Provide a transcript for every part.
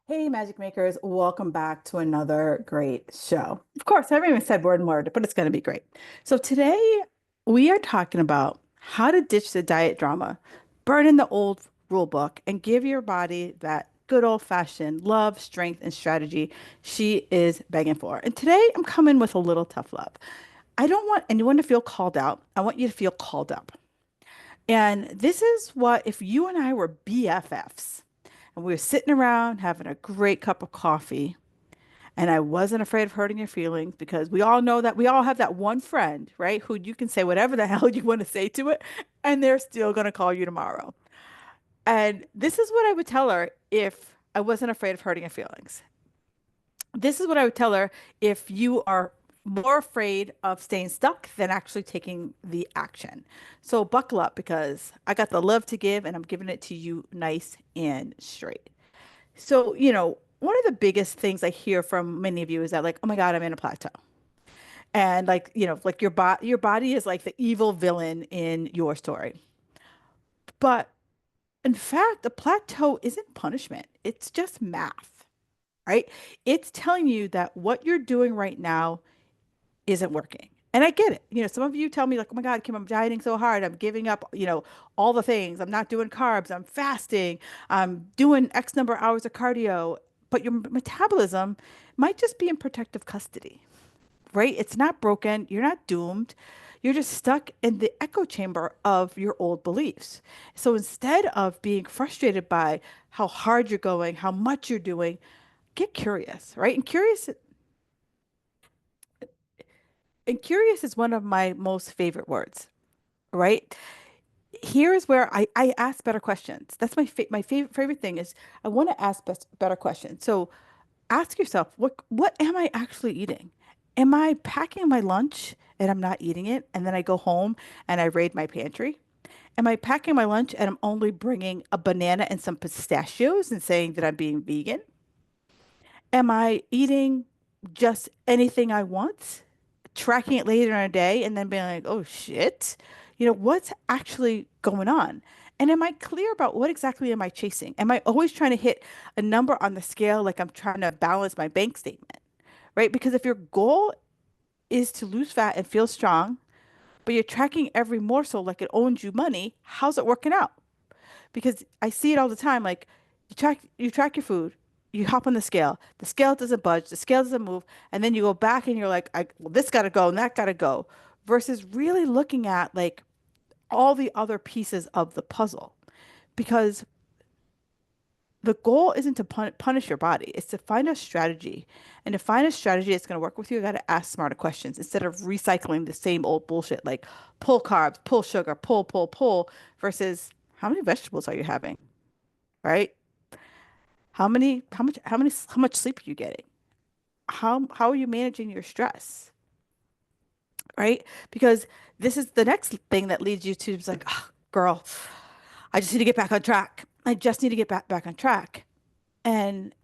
Hey, Magic Makers, welcome back to another great show. Of course, I haven't even said word and word, but it's going to be great. So, today we are talking about how to ditch the diet drama, burn in the old rule book, and give your body that good old-fashioned love, strength, and strategy she is begging for. And today I'm coming with a little tough love. I don't want anyone to feel called out. I want you to feel called up. And this is what if you and I were BFFs and we were sitting around having a great cup of coffee, and I wasn't afraid of hurting your feelings because we all know that we all have that one friend, right? Who you can say whatever the hell you want to say to it, and they're still going to call you tomorrow. And this is what I would tell her if I wasn't afraid of hurting her feelings. This is what I would tell her if you are more afraid of staying stuck than actually taking the action. So buckle up because I got the love to give and I'm giving it to you nice and straight. So, one of the biggest things I hear from many of you is that like, oh my God, I'm in a plateau. And like, like your body is like the evil villain in your story. But in fact, the plateau isn't punishment. It's just math, right? It's telling you that what you're doing right now isn't working. And I get it. Some of you tell me like, "Oh my God, Kim, I'm dieting so hard. I'm giving up, all the things. I'm not doing carbs. I'm fasting. I'm doing X number of hours of cardio." But your metabolism might just be in protective custody, right? It's not broken. You're not doomed. You're just stuck in the echo chamber of your old beliefs. So instead of being frustrated by how hard you're going, how much you're doing, get curious, right? And curious is one of my most favorite words, right? Here is where I ask better questions. That's my favorite thing is I want to ask better questions. So ask yourself, what am I actually eating? Am I packing my lunch and I'm not eating it, and then I go home and I raid my pantry? Am I packing my lunch and I'm only bringing a banana and some pistachios and saying that I'm being vegan? Am I eating just anything I want, tracking it later in a day, and then being like, oh shit, what's actually going on? And am I clear about what exactly am I chasing? Am I always trying to hit a number on the scale like I'm trying to balance my bank statement, right? Because if your goal is to lose fat and feel strong, but you're tracking every morsel like it owns you money, how's it working out? Because I see it all the time. Like you track your food, you hop on the scale doesn't budge, the scale doesn't move, and then you go back and you're like, well, this got to go and that got to go, versus really looking at like all the other pieces of the puzzle. Because the goal isn't to punish your body, it's to find a strategy. And to find a strategy that's going to work with you, you got to ask smarter questions instead of recycling the same old bullshit like pull carbs, pull sugar, pull, versus how many vegetables are you having? Right? How much sleep are you getting? How are you managing your stress? Right? Because this is the next thing that leads you to it's like, oh, girl, I just need to get back on track. I just need to get back on track. And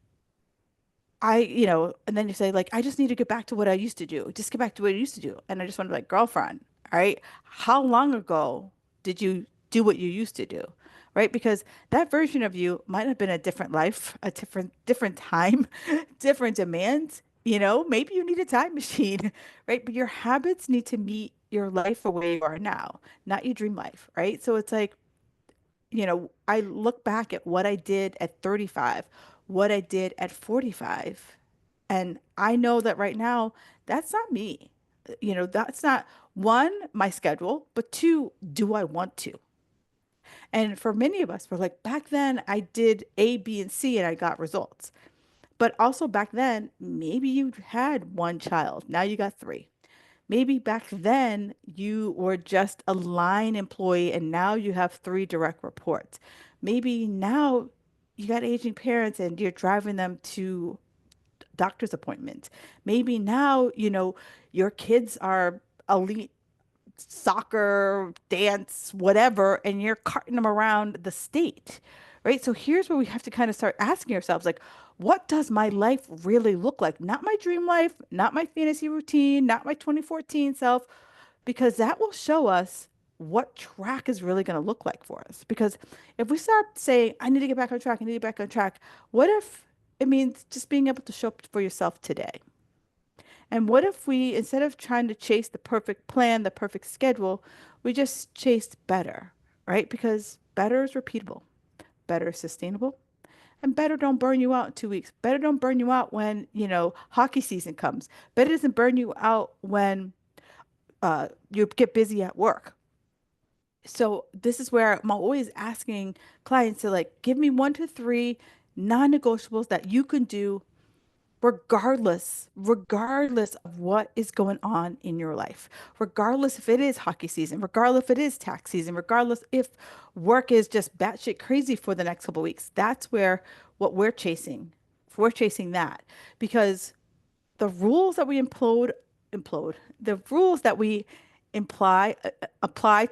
and then you say like, I just need to get back to what I used to do. Just get back to what I used to do. And I just want to be like, girlfriend, all right, how long ago did you do what you used to do? Right? Because that version of you might have been a different life, a different time, different demands. Maybe you need a time machine, right? But your habits need to meet your life where you are now, not your dream life, right? So it's like, I look back at what I did at 35, what I did at 45, and I know that right now, that's not me. That's not one, my schedule, but two, do I want to? And for many of us, we're like, back then I did A, B, and C and I got results. But also back then, maybe you had one child. Now you got three. Maybe back then you were just a line employee and now you have three direct reports. Maybe now you got aging parents and you're driving them to doctor's appointments. Maybe now, your kids are elite soccer, dance, whatever, and you're carting them around the state, right? So here's where we have to kind of start asking ourselves, like, what does my life really look like? Not my dream life, not my fantasy routine, not my 2014 self, because that will show us what track is really going to look like for us. Because if we start saying, I need to get back on track, I need to get back on track, what if It means just being able to show up for yourself today. And what if we, instead of trying to chase the perfect plan, the perfect schedule, we just chased better, right? Because better is repeatable, better is sustainable, and better don't burn you out in 2 weeks. Better don't burn you out when, hockey season comes. Better doesn't burn you out when you get busy at work. So this is where I'm always asking clients to like give me 1 to 3 non-negotiables that you can do regardless of what is going on in your life, regardless if it is hockey season, regardless if it is tax season, regardless if work is just batshit crazy for the next couple of weeks. That's where what we're chasing. We're chasing that because the rules that we the rules that we apply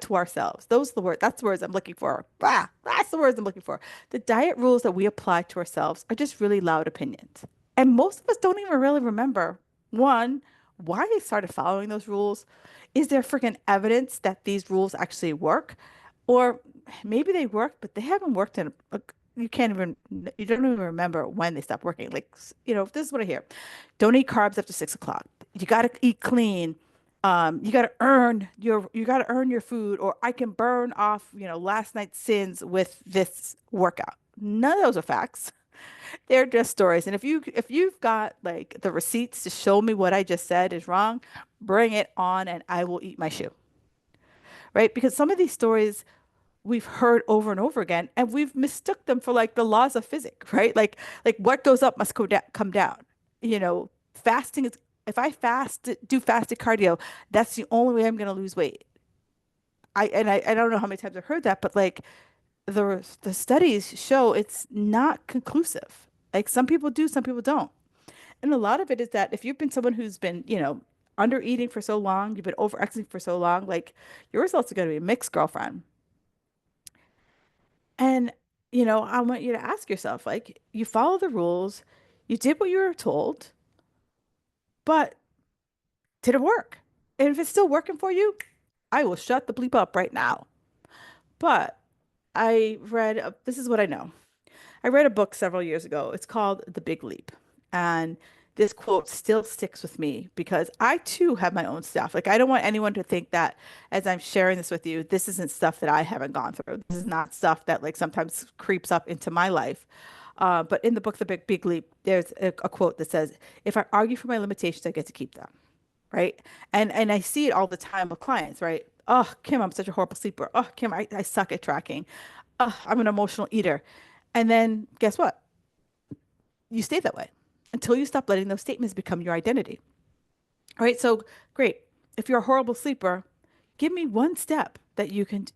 to ourselves. Those are the word. That's the words I'm looking for. That's the words I'm looking for. The diet rules that we apply to ourselves are just really loud opinions. And most of us don't even really remember, one, why they started following those rules. Is there freaking evidence that these rules actually work? Or maybe they work, but they haven't worked you can't even, you don't even remember when they stopped working. Like, this is what I hear. Don't eat carbs after 6 o'clock. You got to eat clean. You got to earn your food, or I can burn off, last night's sins with this workout. None of those are facts. They're just stories. And if you've got like the receipts to show me what I just said is wrong, bring it on and I will eat my shoe. Right? Because some of these stories we've heard over and over again and we've mistook them for like the laws of physics, right? Like what goes up must come down. Fasting is if I do fasted cardio, that's the only way I'm going to lose weight. I don't know how many times I've heard that, but like the studies show it's not conclusive. Like some people do, some people don't. And a lot of it is that if you've been someone who's been, under eating for so long, you've been over exercising for so long, like your results are going to be mixed, girlfriend. And, I want you to ask yourself, like, you follow the rules, you did what you were told, but did it work? And if it's still working for you, I will shut the bleep up right now. But this is what I know. I read a book several years ago. It's called The Big Leap. And this quote still sticks with me because I too have my own stuff. Like, I don't want anyone to think that as I'm sharing this with you, this isn't stuff that I haven't gone through. This is not stuff that like sometimes creeps up into my life. But in the book, Big Leap, there's a quote that says, if I argue for my limitations, I get to keep them. Right. And I see it all the time with clients, right? Oh, Kim, I'm such a horrible sleeper. Oh, Kim, I suck at tracking. Oh, I'm an emotional eater. And then guess what? You stay that way until you stop letting those statements become your identity. All right. So great. If you're a horrible sleeper, give me one step that you can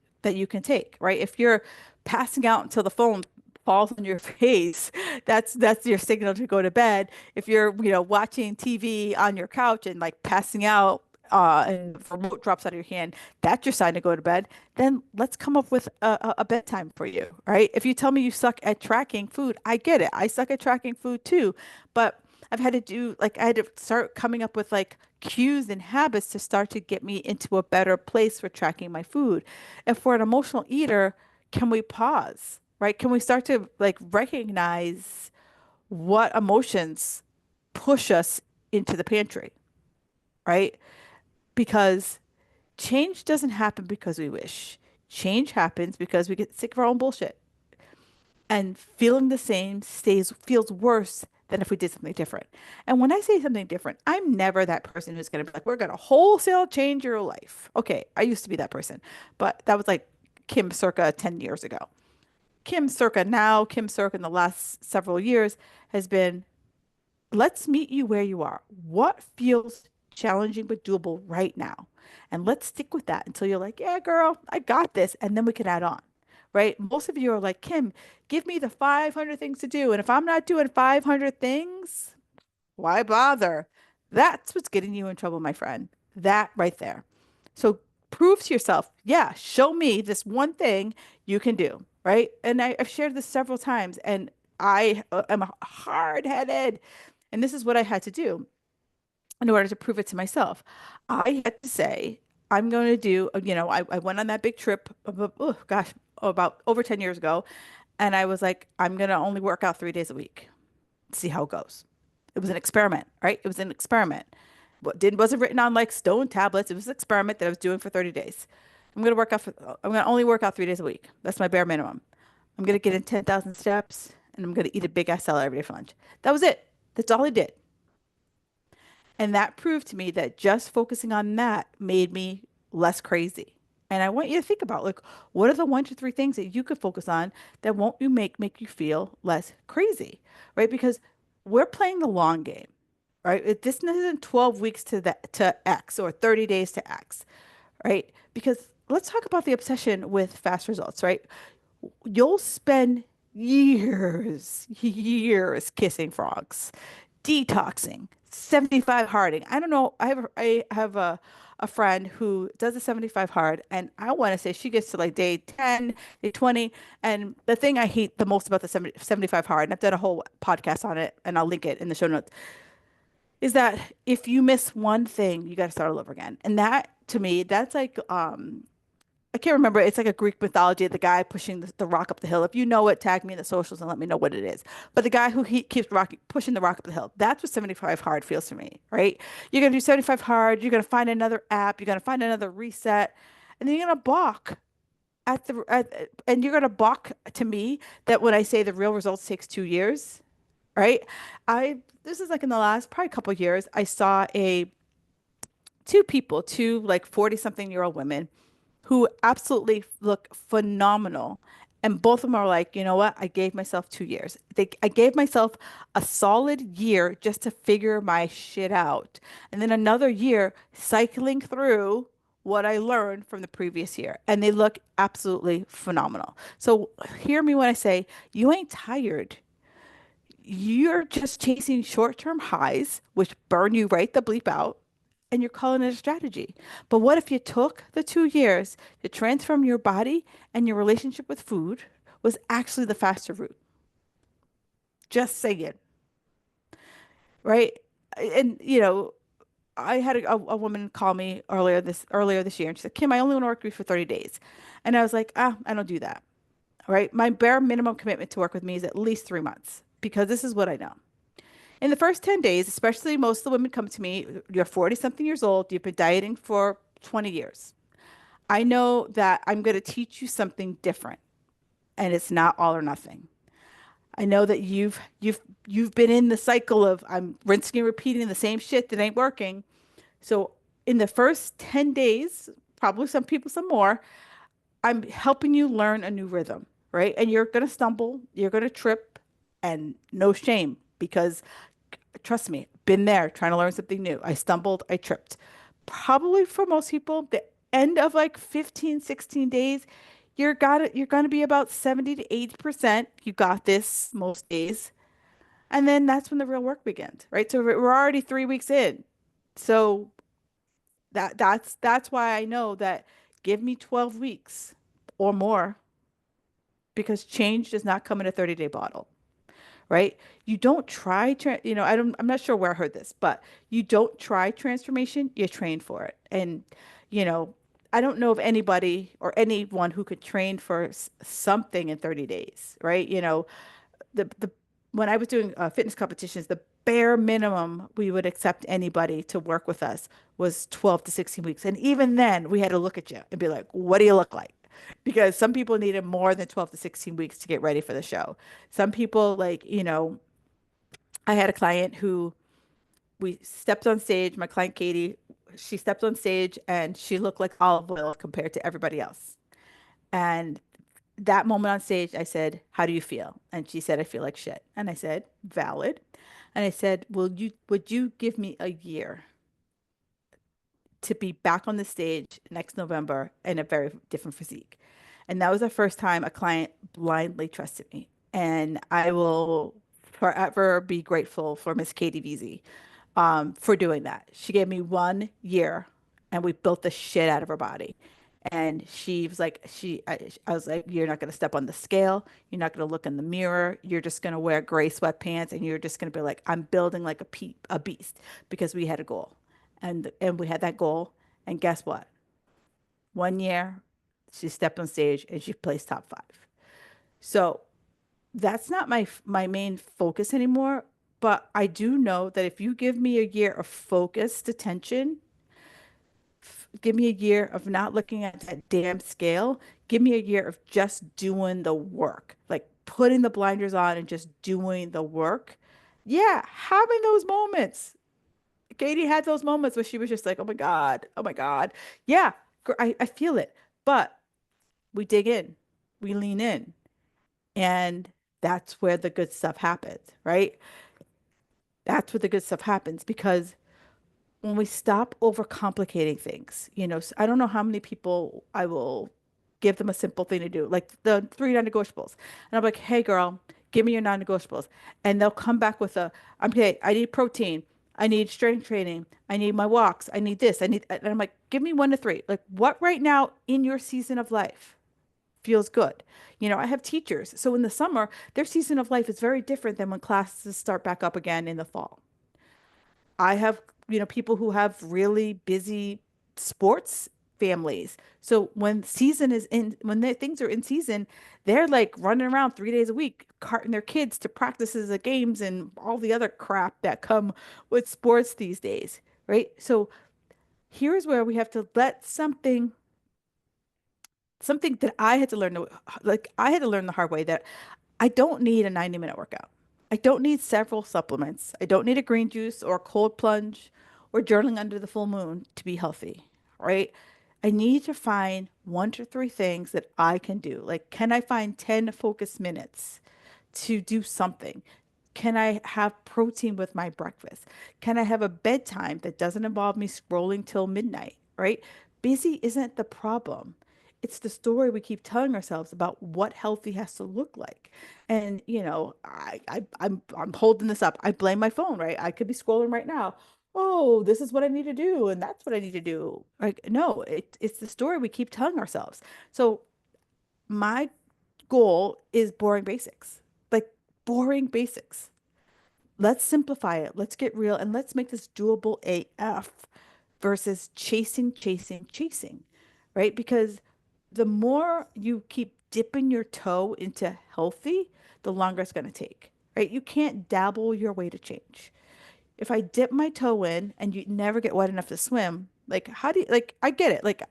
take, right? If you're passing out until the phone falls on your face, that's your signal to go to bed. If you're, watching TV on your couch and like passing out and the remote drops out of your hand, that's your sign to go to bed. Then let's come up with a bedtime for you, right? If you tell me you suck at tracking food, I get it. I suck at tracking food too, but I had to start coming up with like cues and habits to start to get me into a better place for tracking my food. And for an emotional eater, can we pause, right? Can we start to like recognize what emotions push us into the pantry, right? Because change doesn't happen because we wish. Change happens because we get sick of our own bullshit. And feeling the same feels worse than if we did something different. And when I say something different, I'm never that person who's going to be like, we're going to wholesale change your life. Okay, I used to be that person, but that was like Kim circa 10 years ago. Kim circa now, Kim circa in the last several years has been, let's meet you where you are. What feels challenging but doable right now? And let's stick with that until you're like, yeah, girl, I got this. And then we can add on, right? Most of you are like, Kim, give me the 500 things to do. And if I'm not doing 500 things, why bother? That's what's getting you in trouble, my friend. That right there. So prove to yourself, yeah, show me this one thing you can do, right? And I've shared this several times, and I am hard-headed, and this is what I had to do in order to prove it to myself. I had to say, I'm going to do, I went on that big trip, oh gosh, about over 10 years ago, and I was like, I'm going to only work out 3 days a week. See how it goes. It was an experiment, right? It was an experiment. Wasn't written on like stone tablets. It was an experiment that I was doing for 30 days. I'm gonna only work out 3 days a week. That's my bare minimum. I'm gonna get in 10,000 steps and I'm gonna eat a big ass salad every day for lunch. That was it. That's all I did. And that proved to me that just focusing on that made me less crazy. And I want you to think about like what are the 1 to 3 things that you could focus on that won't you make you feel less crazy, right? Because we're playing the long game, right? This isn't 12 weeks to X or 30 days to X, right? Because let's talk about the obsession with fast results, right? You'll spend years kissing frogs, detoxing, 75 harding. I don't know. I have a friend who does a 75 hard, and I want to say she gets to like day 10, day 20. And the thing I hate the most about the 75 hard, and I've done a whole podcast on it, and I'll link it in the show notes, is that if you miss one thing, you got to start all over again. And that to me, that's like I can't remember. It's like a Greek mythology, the guy pushing the rock up the hill. If you know it, tag me in the socials and let me know what it is. But the guy who he keeps pushing the rock up the hill. That's what 75 hard feels to me, right? You're going to do 75 hard. You're going to find another app. You're going to find another reset. And then you're going to balk and you're going to balk to me that when I say the real results takes 2 years, right? This is like in the last probably couple of years, I saw two like 40 something year old women who absolutely look phenomenal. And both of them are like, you know what? I gave myself 2 years. I gave myself a solid year just to figure my shit out. And then another year cycling through what I learned from the previous year. And they look absolutely phenomenal. So hear me when I say, you ain't tired. You're just chasing short-term highs, which burn you right the bleep out, and you're calling it a strategy. But what if you took the 2 years to transform your body and your relationship with food was actually the faster route? Just saying, right? And I had a woman call me earlier this year, and she said, "Kim, I only want to work with you for 30 days," and I was like, I don't do that. Right? My bare minimum commitment to work with me is at least 3 months because this is what I know. In the first 10 days, especially most of the women come to me, you're 40 something years old, you've been dieting for 20 years. I know that I'm going to teach you something different and it's not all or nothing. I know that you've been in the cycle of I'm rinsing and repeating the same shit that ain't working. So in the first 10 days, probably some people some more, I'm helping you learn a new rhythm, right? And you're going to stumble, you're going to trip, and no shame because trust me, been there trying to learn something new. I stumbled, I tripped. Probably for most people, the end of like 15, 16 days, you're going to be about 70 to 80%. You got this most days. And then that's when the real work begins, right? So we're already 3 weeks in. So that's why I know that give me 12 weeks or more because change does not come in a 30-day bottle, right? You don't try, I'm not sure where I heard this, but you don't try transformation, you train for it. And, you know, I don't know of anybody or anyone who could train for something in 30 days, right? The when I was doing fitness competitions, the bare minimum we would accept anybody to work with us was 12 to 16 weeks. And even then, we had to look at you and be like, what do you look like? Because some people needed more than 12 to 16 weeks to get ready for the show. Some people, like, I had a client who we stepped on stage, my client Katie, she stepped on stage and she looked like olive oil compared to everybody else. And that moment on stage, I said, "How do you feel?" And she said, "I feel like shit." And I said, "Valid." And I said, would you give me a year to be back on the stage next November in a very different physique? And that was the first time a client blindly trusted me. And I will forever be grateful for Miss Katie Veazey for doing that. She gave me 1 year and we built the shit out of her body. And she was like, I was like, you're not going to step on the scale. You're not going to look in the mirror. You're just going to wear gray sweatpants and you're just going to be like, I'm building like a beast because we had a goal. And we had that goal. And guess what? 1 year, she stepped on stage and she placed top 5. So that's not my main focus anymore. But I do know that if you give me a year of focused attention, give me a year of not looking at that damn scale, give me a year of just doing the work, like putting the blinders on and just doing the work. Yeah, having those moments. Katie had those moments where she was just like, oh my God, oh my God. Yeah, I feel it. But we dig in, we lean in, and that's where the good stuff happens, right? That's where the good stuff happens because when we stop overcomplicating things, I don't know how many people I will give them a simple thing to do, like the three non-negotiables. And I'm like, hey, girl, give me your non-negotiables. And they'll come back with okay, I need protein. I need strength training. I need my walks. I need this. And I'm like, give me one to three. Like, what right now in your season of life feels good? I have teachers. So in the summer, their season of life is very different than when classes start back up again in the fall. I have, people who have really busy sports families. So when things are in season, they're like running around 3 days a week, carting their kids to practices of games and all the other crap that come with sports these days, right? So here's where we have to let something that I had to learn, like I had to learn the hard way that I don't need a 90-minute workout. I don't need several supplements. I don't need a green juice or a cold plunge or journaling under the full moon to be healthy, right? I need to find one to three things that I can do. Like, can I find 10 focus minutes to do something? Can I have protein with my breakfast? Can I have a bedtime that doesn't involve me scrolling till midnight, right? Busy isn't the problem. It's the story we keep telling ourselves about what healthy has to look like. And, I'm holding this up. I blame my phone, right? I could be scrolling right now. Oh, this is what I need to do, and that's what I need to do. Like, no, it's the story we keep telling ourselves. So my goal is boring basics, like boring basics. Let's simplify it. Let's get real and let's make this doable AF versus chasing, chasing, chasing, right? Because the more you keep dipping your toe into healthy, the longer it's going to take, right? You can't dabble your way to change. If I dip my toe in and you never get wet enough to swim, like, how do you, like, I get it. Like,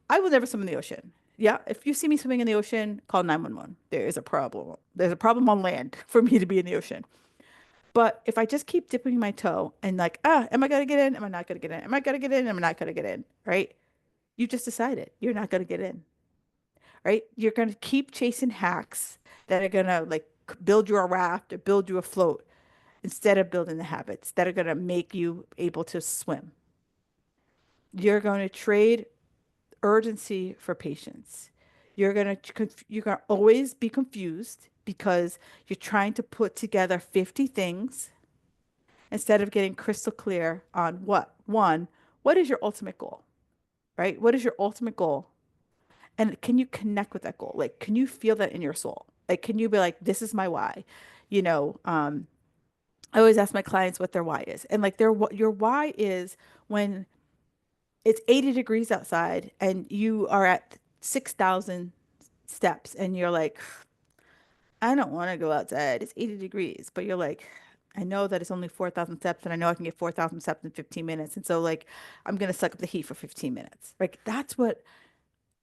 I will never swim in the ocean. Yeah, if you see me swimming in the ocean, call 911. There is a problem. There's a problem on land for me to be in the ocean. But if I just keep dipping my toe and like, am I gonna get in? Am I not gonna get in? Am I gonna get in? Am I not gonna get in? Right? You just decided you're not gonna get in, right? You're gonna keep chasing hacks that are gonna like build you a raft or build you a float instead of building the habits that are gonna make you able to swim. You're going to trade urgency for patience. You're gonna always be confused because you're trying to put together 50 things instead of getting crystal clear on what is your ultimate goal, right? What is your ultimate goal? And can you connect with that goal? Like, can you feel that in your soul? Like, can you be like, this is my why? You know, um, I always ask my clients what their why is. And like your why is when it's 80 degrees outside and you are at 6,000 steps and you're like, I don't want to go outside. It's 80 degrees. But you're like, I know that it's only 4,000 steps and I know I can get 4,000 steps in 15 minutes. And so, like, I'm going to suck up the heat for 15 minutes. Like, that's what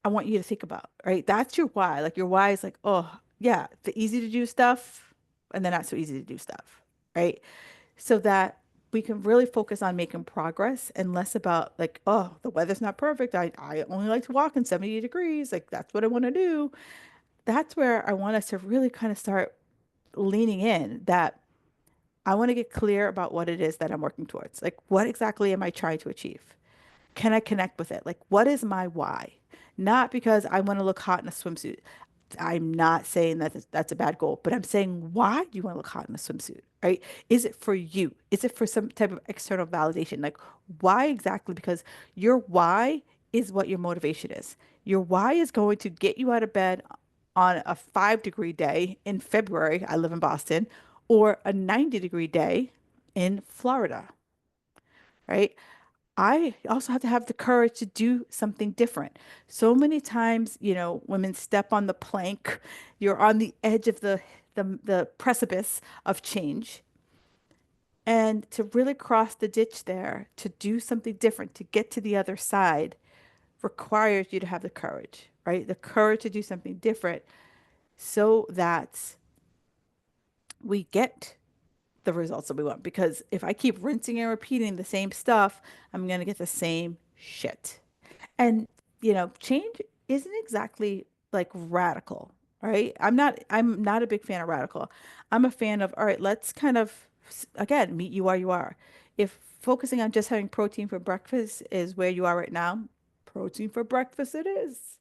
I want you to think about, right? That's your why. Like, your why is like, oh, yeah, the easy to do stuff and then not so easy to do stuff, right? So that we can really focus on making progress and less about like, oh, the weather's not perfect. I only like to walk in 70 degrees. Like, that's what I want to do. That's where I want us to really kind of start leaning in that I want to get clear about what it is that I'm working towards. Like, what exactly am I trying to achieve? Can I connect with it? Like, what is my why? Not because I want to look hot in a swimsuit. I'm not saying that that's a bad goal, but I'm saying, why do you want to look hot in a swimsuit, right? Is it for you? Is it for some type of external validation? Like, why exactly? Because your why is what your motivation is. Your why is going to get you out of bed on a 5-degree day in February. I live in Boston, or a 90-degree day in Florida, right? I also have to have the courage to do something different. So many times, women step on the plank. You're on the edge of the precipice of change. And to really cross the ditch there, to do something different, to get to the other side, requires you to have the courage, right? The courage to do something different so that we get the results that we want. Because if I keep rinsing and repeating the same stuff, I'm going to get the same shit. And, change isn't exactly like radical, right? I'm not a big fan of radical. I'm a fan of, all right, let's kind of, again, meet you where you are. If focusing on just having protein for breakfast is where you are right now, protein for breakfast it is.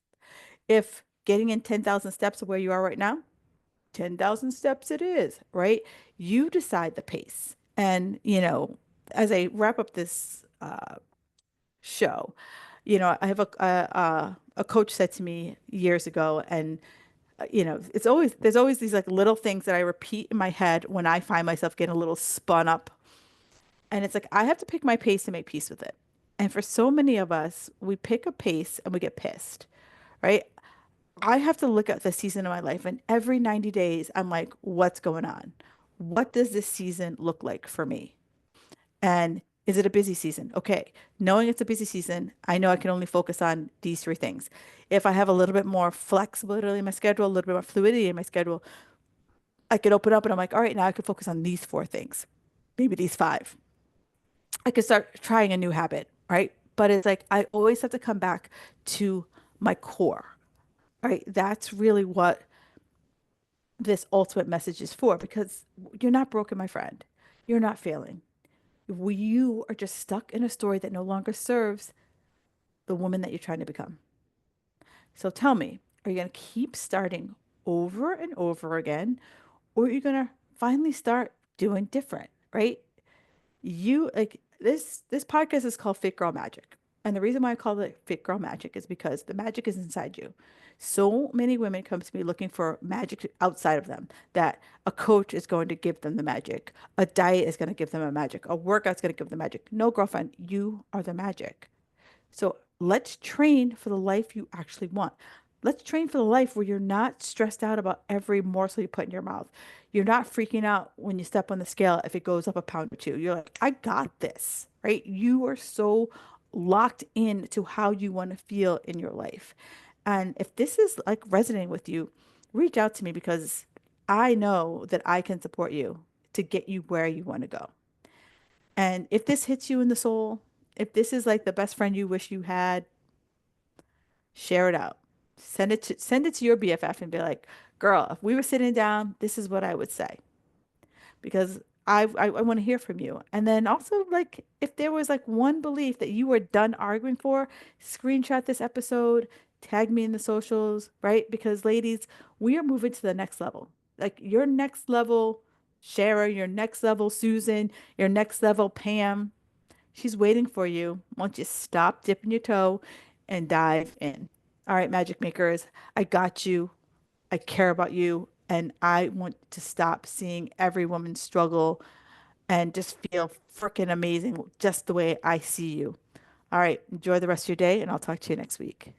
If getting in 10,000 steps of where you are right now, 10,000 steps it is, right? You decide the pace. And, as I wrap up this show, I have a coach said to me years ago, and there's always these like little things that I repeat in my head when I find myself getting a little spun up. And it's like I have to pick my pace to make peace with it. And for so many of us, we pick a pace and we get pissed, right? I have to look at the season of my life, and every 90 days, I'm like, what's going on? What does this season look like for me? And is it a busy season? Okay. Knowing it's a busy season, I know I can only focus on these three things. If I have a little bit more flexibility in my schedule, a little bit more fluidity in my schedule, I could open up and I'm like, all right, now I can focus on these four things, maybe these five. I could start trying a new habit, right? But it's like I always have to come back to my core, right? That's really what this ultimate message is for because you're not broken, my friend. You're not failing. You are just stuck in a story that no longer serves the woman that you're trying to become. So tell me, are you going to keep starting over and over again, or are you going to finally start doing different, right? You like this podcast is called Fit Girl Magic. And the reason why I call it Fit Girl Magic is because the magic is inside you. So many women come to me looking for magic outside of them, that a coach is going to give them the magic, a diet is going to give them a magic, a workout's going to give them magic. No, girlfriend, you are the magic. So let's train for the life you actually want. Let's train for the life where you're not stressed out about every morsel you put in your mouth. You're not freaking out when you step on the scale if it goes up a pound or two. You're like, I got this, right? You are so locked in to how you want to feel in your life. And if this is like resonating with you, reach out to me because I know that I can support you to get you where you want to go. And if this hits you in the soul, if this is like the best friend you wish you had, share it out. Send it to your BFF and be like, girl, if we were sitting down, this is what I would say. Because I want to hear from you. And then also like if there was like one belief that you were done arguing for, screenshot this episode, tag me in the socials, right? Because ladies, we are moving to the next level. Like your next level Shara, your next level Susan, your next level Pam. She's waiting for you. Won't you stop dipping your toe and dive in? All right, magic makers, I got you. I care about you. And I want to stop seeing every woman struggle and just feel freaking amazing just the way I see you. All right, enjoy the rest of your day, and I'll talk to you next week.